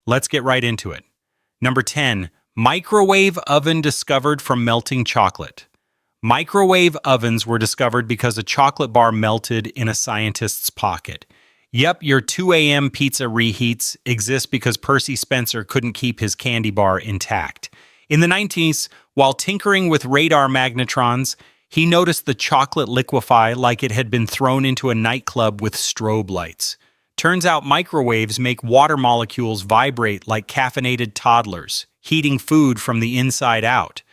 Let's get right into it. Number 10, microwave oven discovered from melting chocolate. Microwave ovens were discovered because a chocolate bar melted in a scientist's pocket. Yep, your 2 a.m. pizza reheats exist because Percy Spencer couldn't keep his candy bar intact. In the 90s, while tinkering with radar magnetrons, he noticed the chocolate liquefy like it had been thrown into a nightclub with strobe lights. Turns out microwaves make water molecules vibrate like caffeinated toddlers, heating food from the inside out.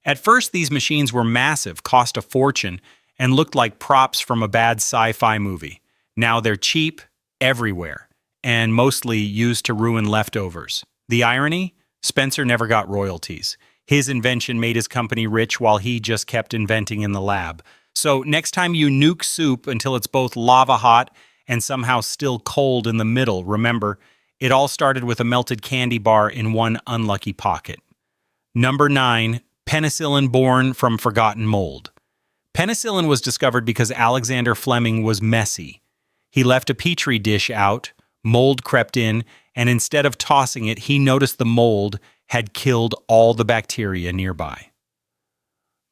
At first, these machines were massive, cost a fortune, and looked like props from a bad sci-fi movie. Now they're cheap, everywhere, and mostly used to ruin leftovers. The irony? Spencer never got royalties. His invention made his company rich while he just kept inventing in the lab. So next time you nuke soup until it's both lava hot and somehow still cold in the middle, remember, it all started with a melted candy bar in one unlucky pocket. Number 9, penicillin born from forgotten mold. Penicillin was discovered because Alexander Fleming was messy. He left a petri dish out, mold crept in, and instead of tossing it, he noticed the mold had killed all the bacteria nearby.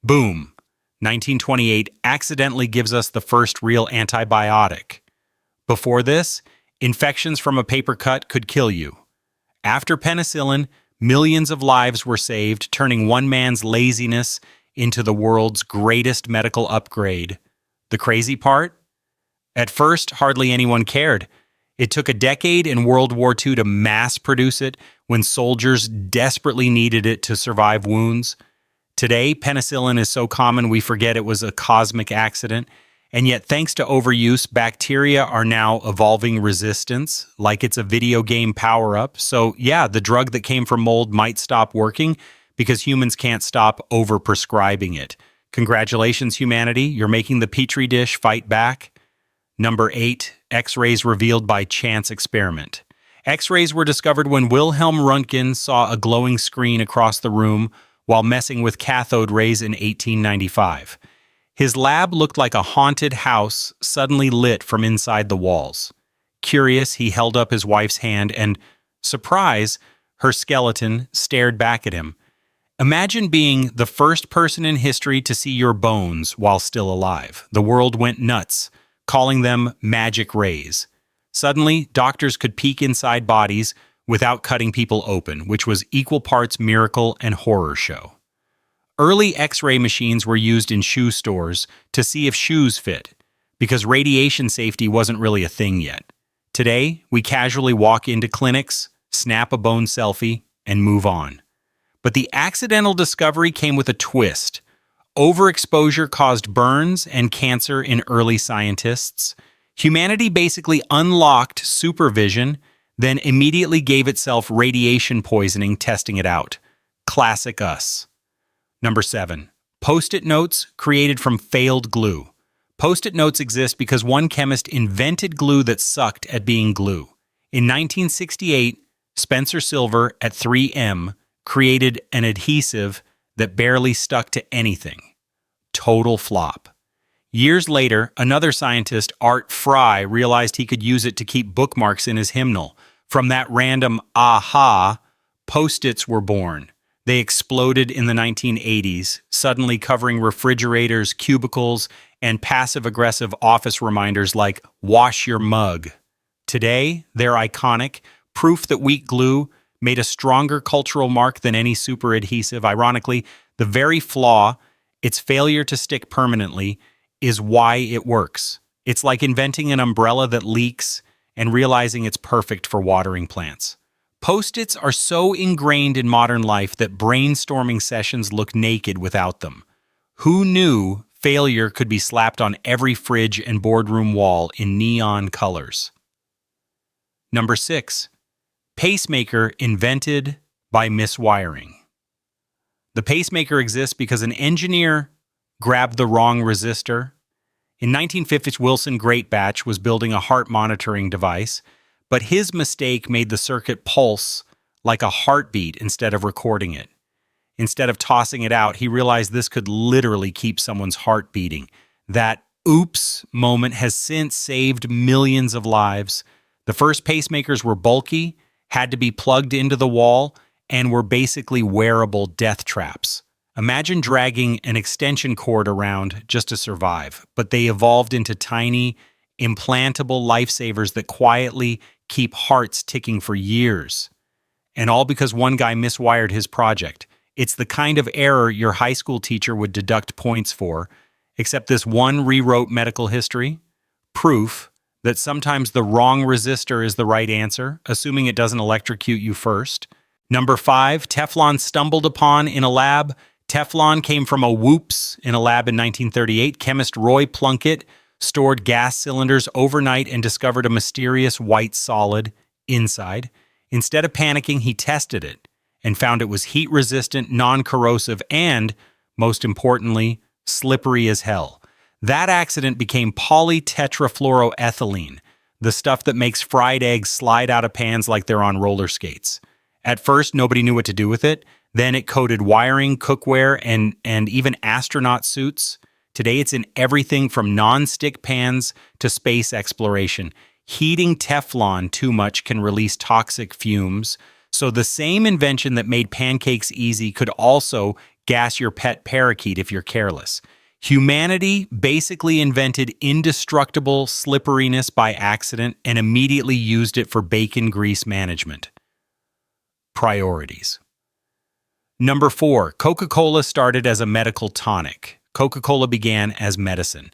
Boom! 1928 accidentally gives us the first real antibiotic. Before this, infections from a paper cut could kill you. After penicillin, millions of lives were saved, turning one man's laziness into the world's greatest medical upgrade. The crazy part? At first, hardly anyone cared. It took a decade in World War II to mass produce it when soldiers desperately needed it to survive wounds. Today, penicillin is so common we forget it was a cosmic accident. And yet, thanks to overuse, bacteria are now evolving resistance, like it's a video game power-up. So yeah, the drug that came from mold might stop working because humans can't stop over-prescribing it. Congratulations, humanity. You're making the Petri dish fight back. Number 8, X-rays revealed by chance experiment. X-rays were discovered when Wilhelm Röntgen saw a glowing screen across the room while messing with cathode rays in 1895. His lab looked like a haunted house suddenly lit from inside the walls. Curious, he held up his wife's hand and, surprise, her skeleton stared back at him. Imagine being the first person in history to see your bones while still alive. The world went nuts, calling them magic rays. Suddenly, doctors could peek inside bodies without cutting people open, which was equal parts miracle and horror show. Early X-ray machines were used in shoe stores to see if shoes fit, because radiation safety wasn't really a thing yet. Today, we casually walk into clinics, snap a bone selfie, and move on. But the accidental discovery came with a twist. Overexposure caused burns and cancer in early scientists. Humanity basically unlocked supervision, then immediately gave itself radiation poisoning testing it out. Classic us. Number 7, Post-it notes created from failed glue. Post-it notes exist because one chemist invented glue that sucked at being glue. In 1968, Spencer Silver at 3M created an adhesive that barely stuck to anything. Total flop. Years later, another scientist, Art Fry, realized he could use it to keep bookmarks in his hymnal. From that random aha, Post-its were born. They exploded in the 1980s, suddenly covering refrigerators, cubicles, and passive-aggressive office reminders like, wash your mug. Today, they're iconic, proof that weak glue made a stronger cultural mark than any super adhesive. Ironically, the very flaw, its failure to stick permanently, is why it works. It's like inventing an umbrella that leaks and realizing it's perfect for watering plants. Post-its are so ingrained in modern life that brainstorming sessions look naked without them. Who knew failure could be slapped on every fridge and boardroom wall in neon colors? Number 6, Pacemaker invented by miswiring. The pacemaker exists because an engineer grabbed the wrong resistor. In 1950s, Wilson Greatbatch was building a heart monitoring device, but his mistake made the circuit pulse like a heartbeat instead of recording it. Instead of tossing it out, he realized this could literally keep someone's heart beating. That oops moment has since saved millions of lives. The first pacemakers were bulky had to be plugged into the wall, and were basically wearable death traps. Imagine dragging an extension cord around just to survive, but they evolved into tiny, implantable lifesavers that quietly keep hearts ticking for years. And all because one guy miswired his project. It's the kind of error your high school teacher would deduct points for, except this one rewrote medical history. Proof that sometimes the wrong resistor is the right answer, assuming it doesn't electrocute you first. Number 5, Teflon stumbled upon in a lab. Teflon came from a whoops in a lab in 1938. Chemist Roy Plunkett stored gas cylinders overnight and discovered a mysterious white solid inside. Instead of panicking, he tested it and found it was heat-resistant, non-corrosive, and, most importantly, slippery as hell. That accident became polytetrafluoroethylene, the stuff that makes fried eggs slide out of pans like they're on roller skates. At first, nobody knew what to do with it. Then it coated wiring, cookware, and even astronaut suits. Today, it's in everything from non-stick pans to space exploration. Heating Teflon too much can release toxic fumes. So the same invention that made pancakes easy could also gas your pet parakeet if you're careless. Humanity basically invented indestructible slipperiness by accident and immediately used it for bacon grease management. Priorities. Number 4, Coca-Cola started as a medical tonic. Coca-Cola began as medicine.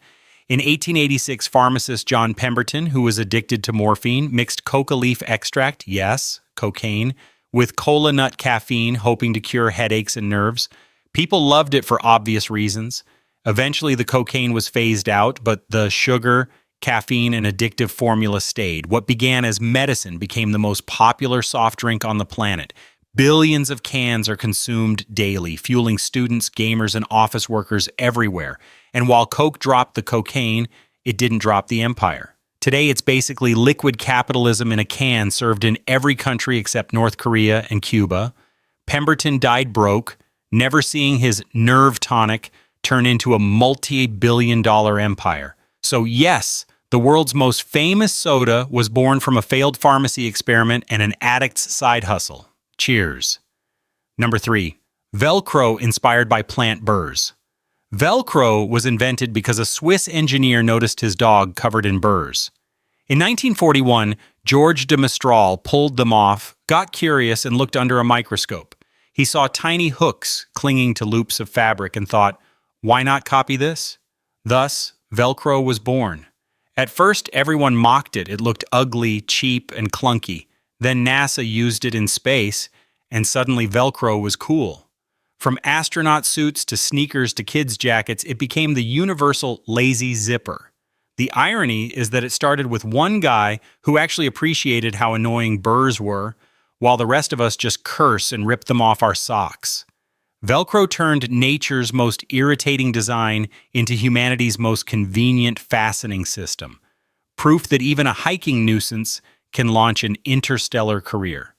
In 1886, pharmacist John Pemberton, who was addicted to morphine, mixed coca leaf extract, yes, cocaine, with cola nut caffeine, hoping to cure headaches and nerves. People loved it for obvious reasons. Eventually, the cocaine was phased out, but the sugar, caffeine, and addictive formula stayed. What began as medicine became the most popular soft drink on the planet. Billions of cans are consumed daily, fueling students, gamers, and office workers everywhere. And while Coke dropped the cocaine, it didn't drop the empire. Today, it's basically liquid capitalism in a can served in every country except North Korea and Cuba. Pemberton died broke, never seeing his nerve tonic turn into a multi-billion-dollar empire. So yes, the world's most famous soda was born from a failed pharmacy experiment and an addict's side hustle. Cheers. Number 3, Velcro inspired by plant burrs. Velcro was invented because a Swiss engineer noticed his dog covered in burrs. In 1941, George de Mestral pulled them off, got curious, and looked under a microscope. He saw tiny hooks clinging to loops of fabric and thought, why not copy this? Thus, Velcro was born. At first, everyone mocked it. It looked ugly, cheap, and clunky. Then NASA used it in space, and suddenly Velcro was cool. From astronaut suits to sneakers to kids' jackets, it became the universal lazy zipper. The irony is that it started with one guy who actually appreciated how annoying burrs were, while the rest of us just curse and rip them off our socks. Velcro turned nature's most irritating design into humanity's most convenient fastening system. Proof that even a hiking nuisance can launch an interstellar career.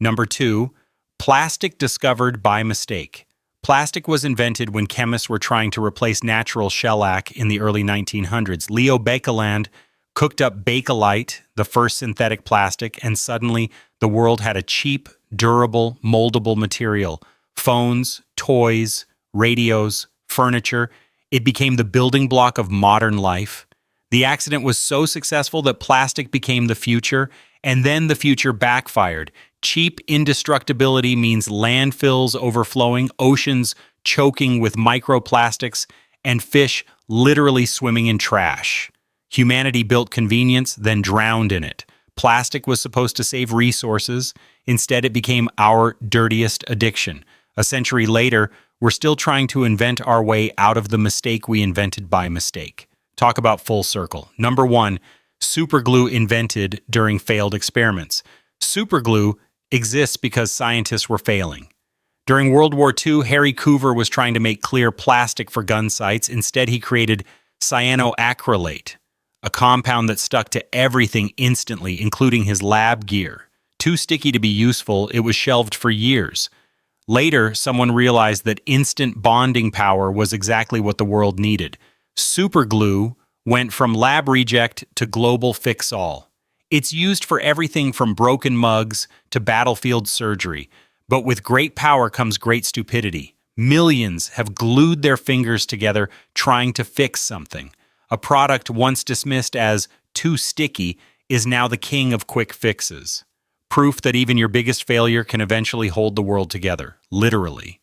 Number 2, plastic discovered by mistake. Plastic was invented when chemists were trying to replace natural shellac in the early 1900s. Leo Baekeland cooked up Bakelite, the first synthetic plastic, and suddenly the world had a cheap, durable, moldable material. Phones, toys, radios, furniture. It became the building block of modern life. The accident was so successful that plastic became the future, and then the future backfired. Cheap indestructibility means landfills overflowing, oceans choking with microplastics, and fish literally swimming in trash. Humanity built convenience, then drowned in it. Plastic was supposed to save resources. Instead, it became our dirtiest addiction. A century later, we're still trying to invent our way out of the mistake we invented by mistake. Talk about full circle. Number 1, superglue invented during failed experiments. Superglue exists because scientists were failing. During World War II, Harry Coover was trying to make clear plastic for gun sights. Instead, he created cyanoacrylate, a compound that stuck to everything instantly, including his lab gear. Too sticky to be useful, it was shelved for years. Later, someone realized that instant bonding power was exactly what the world needed. Superglue went from lab reject to global fix-all. It's used for everything from broken mugs to battlefield surgery. But with great power comes great stupidity. Millions have glued their fingers together trying to fix something. A product once dismissed as too sticky is now the king of quick fixes. Proof that even your biggest failure can eventually hold the world together, literally.